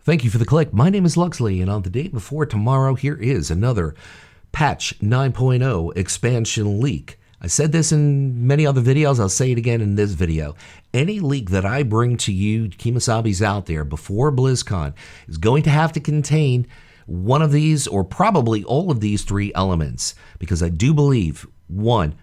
Thank you for the click. My name is Luxley, and on the day before tomorrow, here is another Patch 9.0 expansion leak. I said this in many other videos. I'll say it again in this video. Any leak that I bring to you, Kemosabe's out there, before BlizzCon is going to have to contain one of these or probably all of these three elements, because I do believe, one,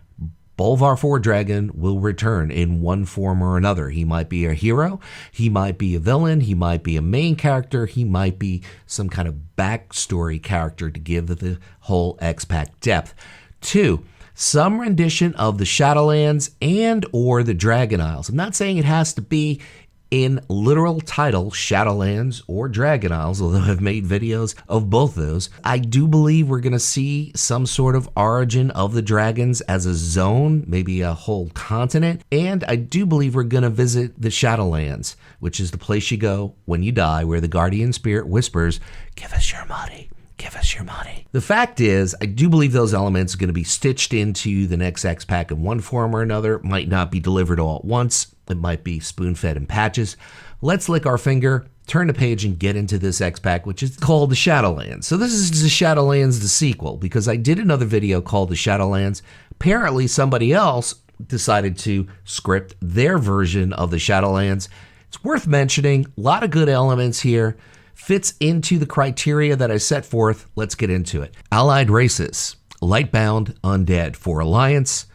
Bolvar 4 Dragon will return in one form or another. He might be a hero, he might be a villain, he might be a main character, he might be some kind of backstory character to give the whole Xpac depth. Two, some rendition of the Shadowlands and or the Dragon Isles. I'm not saying it has to be in literal title Shadowlands or Dragon Isles, although I've made videos of both those. I do believe we're going to see some sort of origin of the dragons as a zone, maybe a whole continent, and I do believe we're going to visit the Shadowlands, which is the place you go when you die, where the guardian spirit whispers, "Give us your money. Give us your money." The fact is, I do believe those elements are going to be stitched into the next Xpac in one form or another. It might not be delivered all at once. It might be spoon-fed in patches. Let's lick our finger, turn the page, and get into this Xpac, which is called the Shadowlands. So this is the Shadowlands, the sequel, because I did another video called the Shadowlands. Apparently, somebody else decided to script their version of the Shadowlands. It's worth mentioning. A lot of good elements here. Fits into the criteria that I set forth. Let's get into it. Allied races: Lightbound Undead for Alliance,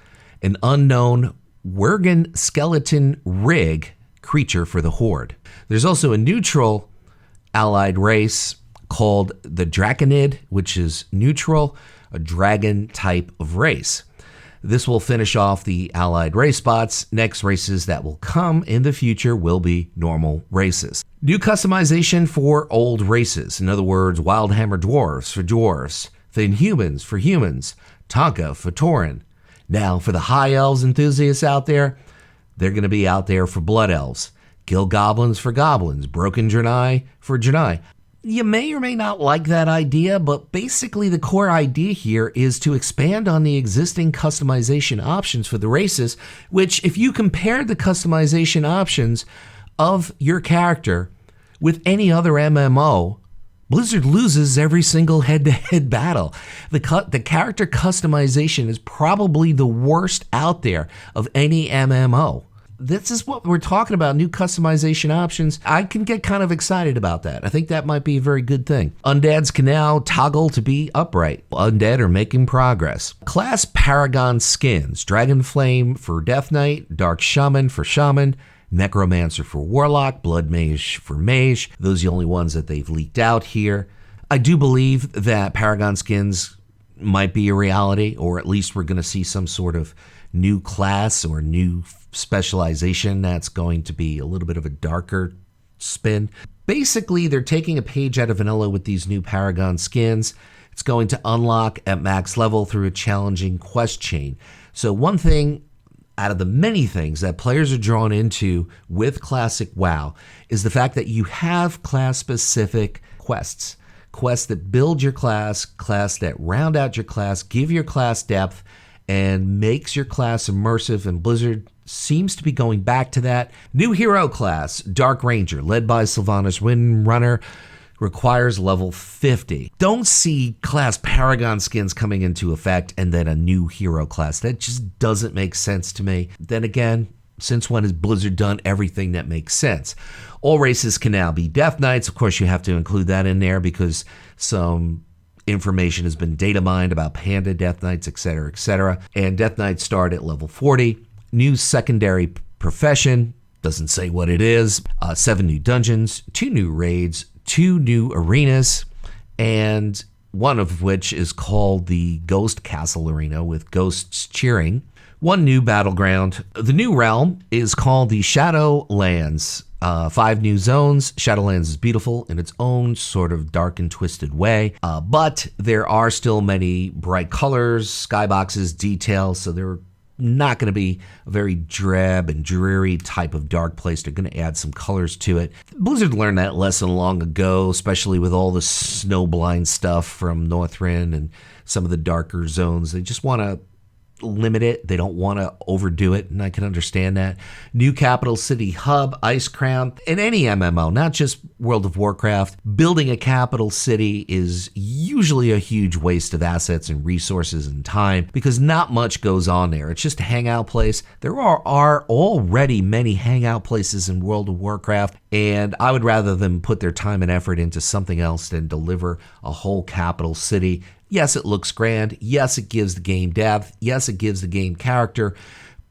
an unknown Worgen skeleton rig creature for the Horde. There's also a neutral allied race called the Draconid, which is neutral, a dragon type of race. This will finish off the allied race spots. Next races that will come in the future will be normal races. New customization for old races. In other words, Wildhammer dwarves for dwarves, Thin humans for humans, Tonka for Tauren. Now, for the high elves enthusiasts out there, they're going to be out there for blood elves. Kill goblins for goblins, broken Draenei for Draenei. You may or may not like that idea, but basically the core idea here is to expand on the existing customization options for the races, which if you compared the customization options of your character with any other MMO, Blizzard loses every single head-to-head battle. The character customization is probably the worst out there of any MMO. This is what we're talking about, new customization options. I can get kind of excited about that. I think that might be a very good thing. Undeads can now toggle to be upright. Undead are making progress. Class Paragon skins: Dragon Flame for Death Knight, Dark Shaman for Shaman, Necromancer for Warlock, Blood Mage for Mage. Those are the only ones that they've leaked out here. I do believe that Paragon skins might be a reality, or at least we're going to see some sort of new class or new specialization that's going to be a little bit of a darker spin. Basically, they're taking a page out of vanilla with these new Paragon skins. It's going to unlock at max level through a challenging quest chain. So one thing out of the many things that players are drawn into with Classic WoW is the fact that you have class-specific quests. Quests that build your class that round out your class, give your class depth, and makes your class immersive, and Blizzard seems to be going back to that. New hero class, Dark Ranger, led by Sylvanas Windrunner, requires level 50. Don't see class Paragon skins coming into effect and then a new hero class. That just doesn't make sense to me. Then again, since when has Blizzard done everything that makes sense? All races can now be Death Knights. Of course, you have to include that in there because some information has been data mined about Panda Death Knights, etc., etc. And Death Knights start at level 40. New secondary profession, doesn't say what it is. 7 new dungeons, 2 new raids, 2 new arenas, and one of which is called the Ghost Castle Arena with ghosts cheering. 1 new battleground. The new realm is called the Shadowlands. 5 new zones. Shadowlands is beautiful in its own sort of dark and twisted way, but there are still many bright colors, skyboxes, details, so they're not going to be a very drab and dreary type of dark place. They're going to add some colors to it. Blizzard learned that lesson long ago, especially with all the snowblind stuff from Northrend and some of the darker zones. They just want to limit it. They don't want to overdo it, and I can understand that. New capital city hub, Ice Crown. In any MMO, not just World of Warcraft, building a capital city is usually a huge waste of assets and resources and time because not much goes on there. It's just a hangout place. There are already many hangout places in World of Warcraft, and I would rather them put their time and effort into something else than deliver a whole capital city. Yes, it looks grand. Yes, it gives the game depth. Yes, it gives the game character.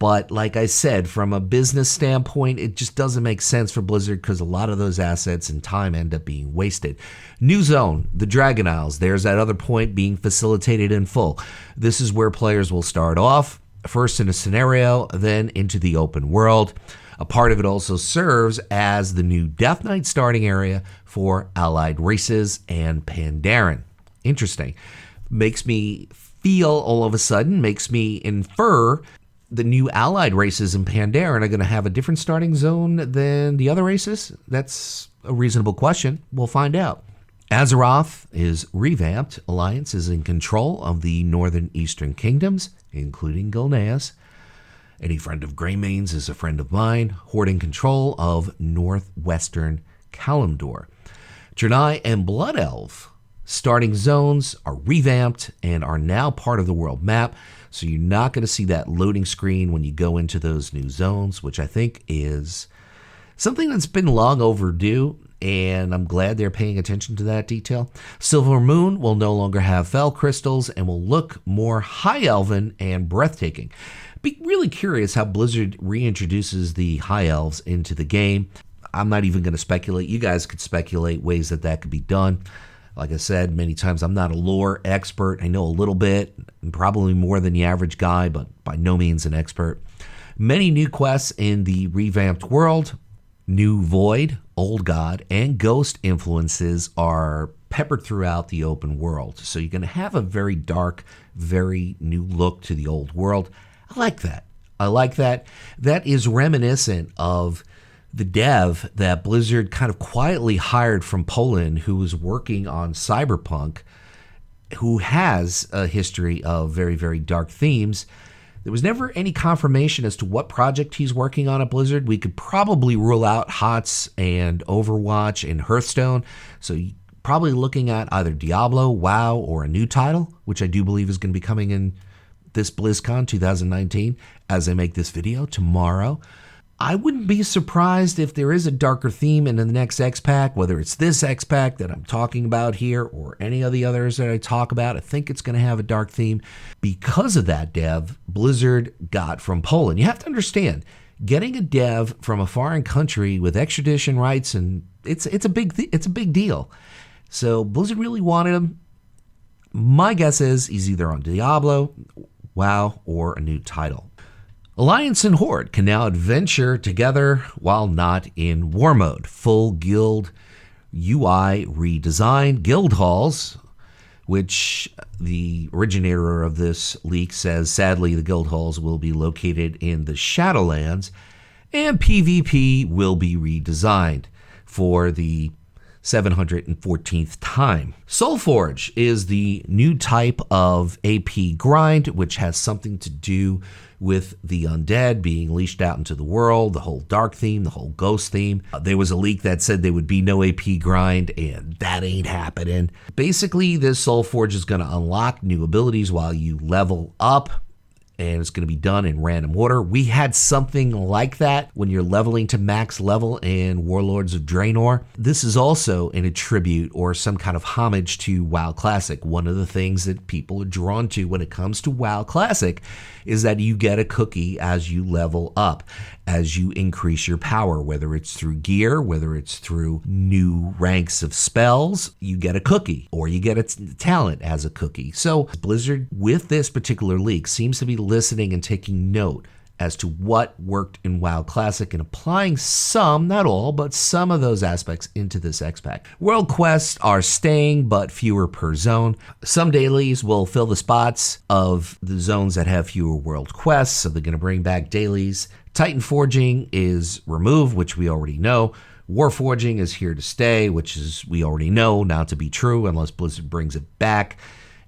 But like I said, from a business standpoint, it just doesn't make sense for Blizzard because a lot of those assets and time end up being wasted. New zone, the Dragon Isles. There's that other point being facilitated in full. This is where players will start off, first in a scenario, then into the open world. A part of it also serves as the new Death Knight starting area for allied races and Pandaren. Interesting. Makes me feel all of a sudden, makes me infer the new allied races in Pandaren are going to have a different starting zone than the other races? That's a reasonable question. We'll find out. Azeroth is revamped. Alliance is in control of the northern eastern kingdoms, including Gilneas. Any friend of Greymane's is a friend of mine. Horde in control of northwestern Kalimdor. Draenei and Blood Elf starting zones are revamped and are now part of the world map. So you're not going to see that loading screen when you go into those new zones, which I think is something that's been long overdue, and I'm glad they're paying attention to that detail. Silver Moon will no longer have fel crystals and will look more high elven and breathtaking. Be really curious how Blizzard reintroduces the high elves into the game. I'm not even going to speculate. You guys could speculate ways that could be done. Like I said many times, I'm not a lore expert. I know a little bit, probably more than the average guy, but by no means an expert. Many new quests in the revamped world. New Void, Old God, and Ghost influences are peppered throughout the open world. So you're going to have a very dark, very new look to the old world. I like that. I like that. That is reminiscent of the dev that Blizzard kind of quietly hired from Poland who was working on Cyberpunk, who has a history of very, very dark themes. There was never any confirmation as to what project he's working on at Blizzard. We could probably rule out HOTS and Overwatch and Hearthstone. So probably looking at either Diablo, WoW, or a new title, which I do believe is going to be coming in this BlizzCon 2019 as I make this video tomorrow. I wouldn't be surprised if there is a darker theme in the next Xpac, whether it's this Xpac that I'm talking about here or any of the others that I talk about. I think it's going to have a dark theme because of that dev Blizzard got from Poland. You have to understand, getting a dev from a foreign country with extradition rights, and it's a big deal. So Blizzard really wanted him. My guess is he's either on Diablo, WoW, or a new title. Alliance and Horde can now adventure together while not in war mode. Full guild UI redesigned. Guild halls, which the originator of this leak says, sadly, the guild halls will be located in the Shadowlands, and PvP will be redesigned for the 714th time. Soulforge is the new type of AP grind, which has something to do with the undead being leashed out into the world, the whole dark theme, the whole ghost theme. There was a leak that said there would be no AP grind, and that ain't happening. Basically, this Soulforge is going to unlock new abilities while you level up, and it's going to be done in random order. We had something like that when you're leveling to max level in Warlords of Draenor. This is also in a tribute or some kind of homage to WoW Classic. One of the things that people are drawn to when it comes to WoW Classic is that you get a cookie as you level up, as you increase your power, whether it's through gear, whether it's through new ranks of spells, you get a cookie, or you get a talent as a cookie. So Blizzard, with this particular leak, seems to be listening and taking note as to what worked in WoW Classic and applying some, not all, but some of those aspects into this Xpac. World quests are staying, but fewer per zone. Some dailies will fill the spots of the zones that have fewer world quests, so they're going to bring back dailies. Titan Forging is removed, which we already know. Warforging is here to stay, which is we already know not to be true unless Blizzard brings it back.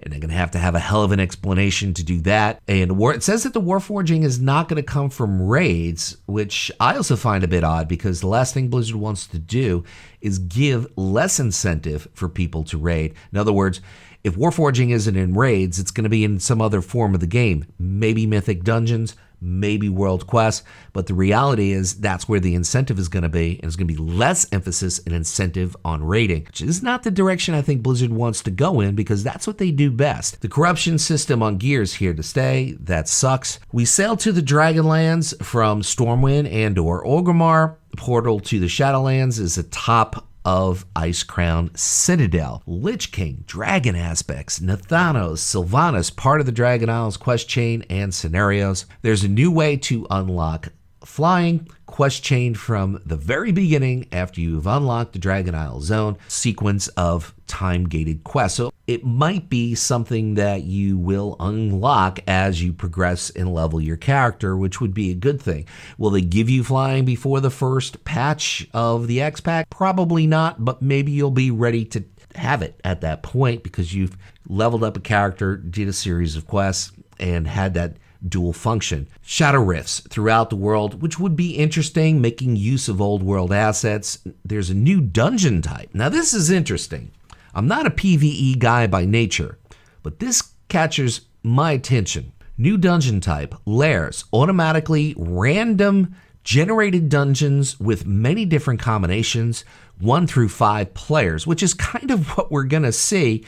and they're going to have a hell of an explanation to do that. And it says that the Warforging is not going to come from raids, which I also find a bit odd, because the last thing Blizzard wants to do is give less incentive for people to raid. In other words, if Warforging isn't in raids, it's going to be in some other form of the game. Maybe Mythic Dungeons, maybe World Quest, but the reality is that's where the incentive is going to be, and it's going to be less emphasis and incentive on raiding, which is not the direction I think Blizzard wants to go in, because that's what they do best. The corruption system on gear is here to stay. That sucks. We sail to the Dragonlands from Stormwind and or Orgrimmar. Portal to the Shadowlands is atop of Icecrown Citadel. Lich King, Dragon Aspects, Nathanos, Sylvanas, part of the Dragon Isles quest chain and scenarios. There's a new way to unlock flying, quest chain from the very beginning after you've unlocked the Dragon Isle zone, sequence of time-gated quests. So it might be something that you will unlock as you progress and level your character, which would be a good thing. Will they give you flying before the first patch of the Xpac? Probably not, but maybe you'll be ready to have it at that point because you've leveled up a character, did a series of quests, and had that dual function. Shadow rifts throughout the world, which would be interesting, making use of old world assets. There's a new dungeon type. Now this is interesting. I'm not a PvE guy by nature, but this catches my attention. New dungeon type, Lairs, automatically random generated dungeons with many different combinations, 1 through 5 players, which is kind of what we're gonna see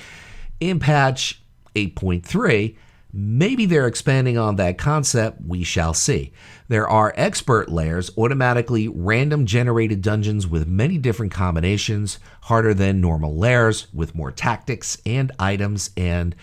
in patch 8.3. Maybe they're expanding on that concept, we shall see. There are expert lairs, automatically random generated dungeons with many different combinations, harder than normal lairs, with more tactics and items and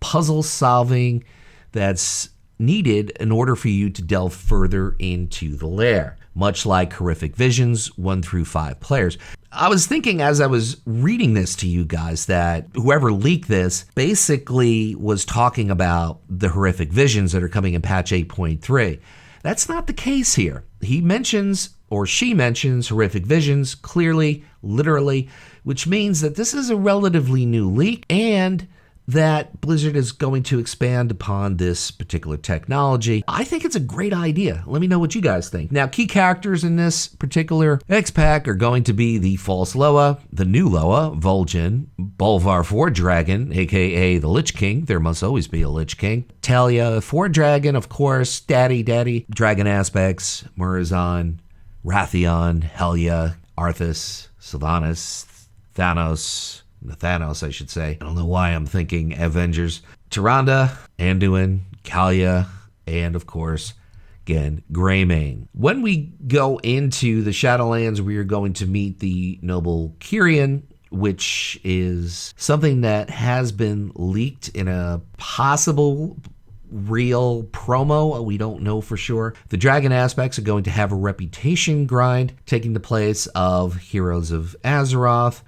puzzle solving that's needed in order for you to delve further into the lair. Much like Horrific Visions, 1 through 5 players. I was thinking as I was reading this to you guys that whoever leaked this basically was talking about the Horrific Visions that are coming in patch 8.3. That's not the case here. He mentions, or she mentions, Horrific Visions clearly, literally, which means that this is a relatively new leak and that Blizzard is going to expand upon this particular technology. I think it's a great idea. Let me know what you guys think. Now, key characters in this particular Xpac are going to be the False Loa, the new Loa, Vol'jin, Bolvar 4 Dragon, aka the Lich King. There must always be a Lich King. Talia 4 Dragon, of course, Daddy, Dragon Aspects, Murazan, Rathion, Helya, Arthas, Sylvanas, Nathanos, I should say. I don't know why I'm thinking Avengers. Tyrande, Anduin, Kalia, and of course, again, Greymane. When we go into the Shadowlands, we are going to meet the noble Kyrian, which is something that has been leaked in a possible real promo. We don't know for sure. The Dragon Aspects are going to have a reputation grind, taking the place of Heroes of Azeroth.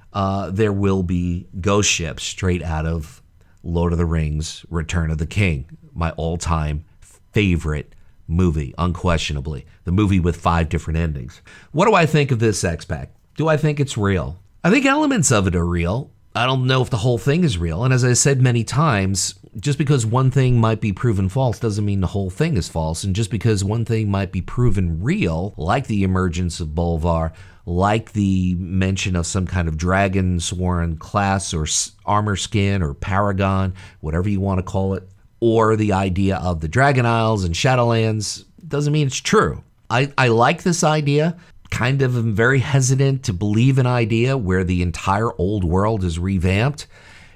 There will be ghost ships straight out of Lord of the Rings, Return of the King, my all-time favorite movie, unquestionably. The movie with 5 different endings. What do I think of this Xpac? Do I think it's real? I think elements of it are real. I don't know if the whole thing is real. And as I said many times, just because one thing might be proven false doesn't mean the whole thing is false. And just because one thing might be proven real, like the emergence of Bolvar, like the mention of some kind of Dragonsworn class or armor skin or paragon, whatever you want to call it, or the idea of the Dragon Isles and Shadowlands, doesn't mean it's true. I like this idea. Kind of am very hesitant to believe an idea where the entire old world is revamped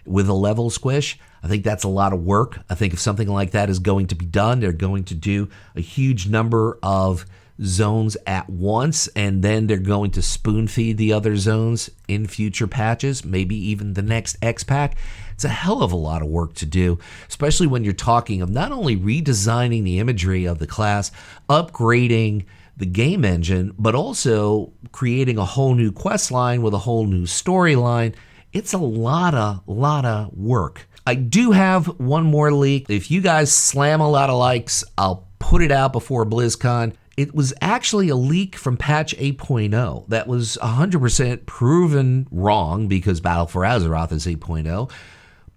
with a level squish. I think that's a lot of work. I think if something like that is going to be done, they're going to do a huge number of zones at once, and then they're going to spoon feed the other zones in future patches, maybe even the next Xpac. It's a hell of a lot of work to do, especially when you're talking of not only redesigning the imagery of the class, upgrading the game engine, but also creating a whole new quest line with a whole new storyline. It's a lot of work. I do have one more leak. If you guys slam a lot of likes, I'll put it out before BlizzCon. It was actually a leak from patch 8.0 that was 100% proven wrong because Battle for Azeroth is 8.0.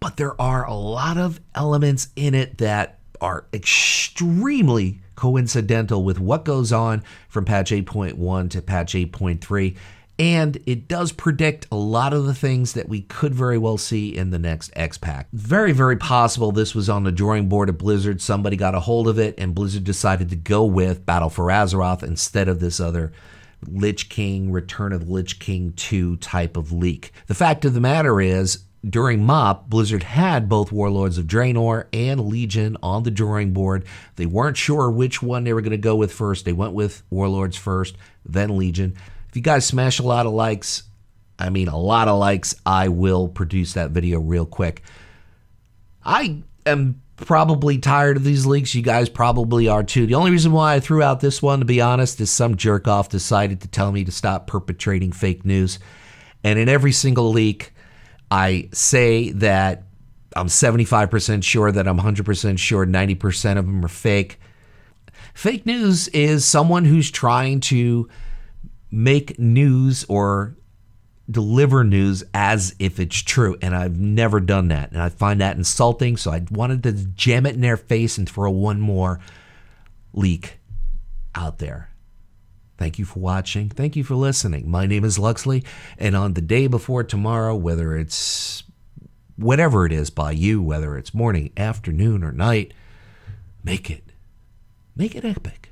but there are a lot of elements in it that are extremely coincidental with what goes on from patch 8.1 to patch 8.3. And it does predict a lot of the things that we could very well see in the next Xpac. Very, very possible this was on the drawing board of Blizzard. Somebody got a hold of it, and Blizzard decided to go with Battle for Azeroth instead of this other Lich King, Return of the Lich King 2 type of leak. The fact of the matter is, during MOP, Blizzard had both Warlords of Draenor and Legion on the drawing board. They weren't sure which one they were going to go with first. They went with Warlords first, then Legion. If you guys smash a lot of likes, I will produce that video real quick. I am probably tired of these leaks. You guys probably are too. The only reason why I threw out this one, to be honest, is some jerk off decided to tell me to stop perpetrating fake news. And in every single leak, I say that I'm 75% sure, that I'm 100% sure 90% of them are fake. Fake news is someone who's trying to make news or deliver news as if it's true, and I've never done that, and I find that insulting, so I wanted to jam it in their face and throw one more leak out there. Thank you for watching. Thank you for listening. My name is Luxley, and on the day before tomorrow, whether it's whatever it is by you, whether it's morning, afternoon, or night, make it epic.